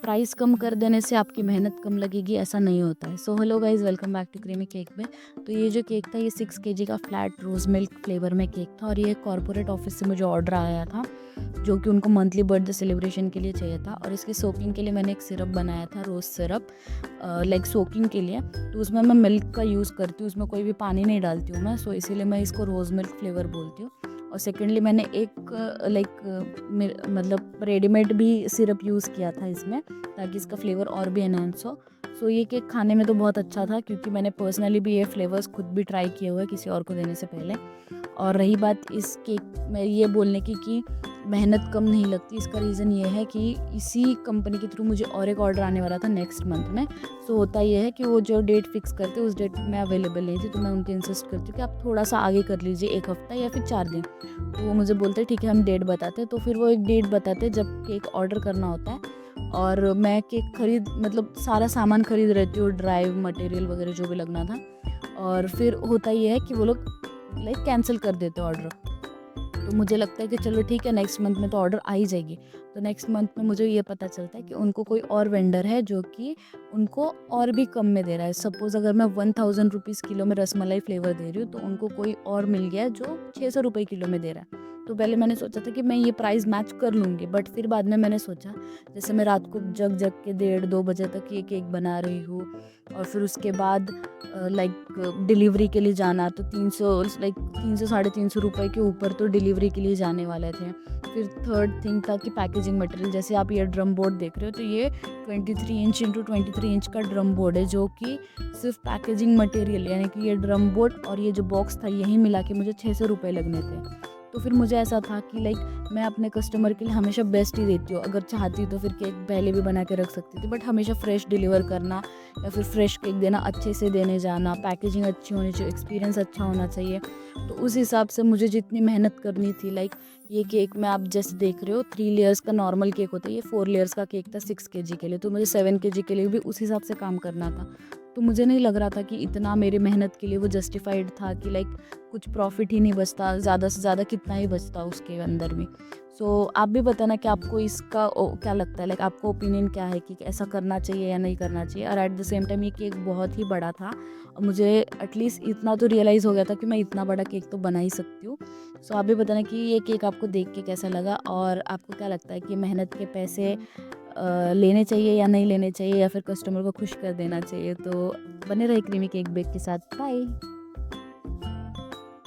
Price कम कर देने से आपकी मेहनत कम लगेगी ऐसा नहीं होता है। So hello guys, welcome back to creamy cake में। तो ये जो केक था ये 6 केजी का फ्लैट रोज़ मिल्क फ्लेवर में केक था और ये कॉर्पोरेट ऑफिस से मुझे ऑर्डर आया था जो कि उनको मंथली बर्थडे सेलिब्रेशन के लिए चाहिए था। और इसके सोकिंग के लिए मैंने एक सिरप बनाया था, रोज़ सिरप, लाइक सोकिंग के लिए। तो उसमें मैं मिल्क का यूज़ करती हूँ, उसमें कोई भी पानी नहीं डालती हूँ मैं, सो इसीलिए मैं इसको रोज़ मिल्क फ्लेवर बोलती हूँ। और सेकेंडली मैंने एक मतलब रेडीमेड भी सिरप यूज़ किया था इसमें, ताकि इसका फ्लेवर और भी एनहांस हो। सो ये केक खाने में तो बहुत अच्छा था, क्योंकि मैंने पर्सनली भी ये फ्लेवर्स खुद भी ट्राई किए हुए हैं किसी और को देने से पहले। और रही बात इस केक में ये बोलने की कि मेहनत कम नहीं लगती, इसका रीज़न ये है कि इसी कंपनी के थ्रू मुझे और एक ऑर्डर आने वाला था नेक्स्ट मंथ में। सो होता ये है कि वो जो डेट फिक्स करते उस डेट में मैं अवेलेबल नहीं थी, तो मैं उनके इंसिस्ट करती हूँ कि आप थोड़ा सा आगे कर लीजिए, 1 हफ्ता या फिर 4 दिन। तो वो मुझे बोलते हैं ठीक है, हम डेट बताते हैं। तो फिर वो एक डेट बताते हैं जब केक ऑर्डर करना होता है। और मैं केक खरीद मतलब सारा सामान खरीद रहती हूँ, ड्राई मटेरियल वगैरह जो भी लगना था। और फिर होता ये है कि वो लोग लाइक कैंसिल कर देते ऑर्डर। तो मुझे लगता है कि चलो ठीक है, नेक्स्ट मंथ में तो ऑर्डर आ ही जाएगी। तो नेक्स्ट मंथ में मुझे ये पता चलता है कि उनको कोई और वेंडर है जो कि उनको और भी कम में दे रहा है। सपोज़ अगर मैं 1000 रुपीज़ किलो में रसमलाई फ्लेवर दे रही हूँ, तो उनको कोई और मिल गया है जो 600 रुपये किलो में दे रहा है। तो पहले मैंने सोचा था कि मैं ये प्राइस मैच कर लूँगी, बट फिर बाद में मैंने सोचा, जैसे मैं रात को जग जग के 1:30-2 बजे तक ये केक बना रही हूँ, और फिर उसके बाद लाइक डिलीवरी के लिए जाना, तो 300 साढ़े 300 रुपये के ऊपर तो डिलीवरी के लिए जाने वाले थे। फिर थर्ड थिंग था कि पैकेजिंग मटेरियल, जैसे आप ये ड्रम बोर्ड देख रहे हो, तो ये 23 इंच इंटू 23 इंच का ड्रम बोर्ड है, जो कि सिर्फ पैकेजिंग मटेरियल, यानी कि ये ड्रम बोर्ड और ये जो बॉक्स था यही मिला के मुझे 600 रुपये लगने थे। तो फिर मुझे ऐसा था कि लाइक मैं अपने कस्टमर के लिए हमेशा बेस्ट ही देती हूँ। अगर चाहती तो फिर केक पहले भी बना के रख सकती थी, बट हमेशा फ्रेश डिलीवर करना या फिर फ्रेश केक देना, अच्छे से देने जाना, पैकेजिंग अच्छी होनी चाहिए, एक्सपीरियंस अच्छा होना चाहिए। तो उस हिसाब से मुझे जितनी मेहनत करनी थी, लाइक ये केक में आप जैसे देख रहे हो 3 लेयर्स का नॉर्मल केक होता है, ये 4 लेयर्स का केक था 6 केजी के लिए। तो मुझे 7 केजी के लिए भी उस हिसाब से काम करना था। तो मुझे नहीं लग रहा था कि इतना मेरी मेहनत के लिए वो जस्टिफाइड था, कि लाइक कुछ प्रॉफिट ही नहीं बचता, ज़्यादा से ज़्यादा कितना ही बचता उसके अंदर भी। सो आप भी बताना कि आपको इसका क्या लगता है, लाइक आपका ओपिनियन क्या है कि ऐसा करना चाहिए या नहीं करना चाहिए। और एट द सेम टाइम ये केक बहुत ही बड़ा था, और मुझे एटलीस्ट इतना तो रियलाइज़ हो गया था कि मैं इतना बड़ा केक तो बना ही सकती हूँ। सो आप भी बताना कि ये केक आपको देख के कैसा लगा, और आपको क्या लगता है कि मेहनत के पैसे लेने चाहिए या नहीं लेने चाहिए, या फिर कस्टमर को खुश कर देना चाहिए। तो बने रहे क्रीमी केक बेक के साथ। बाय।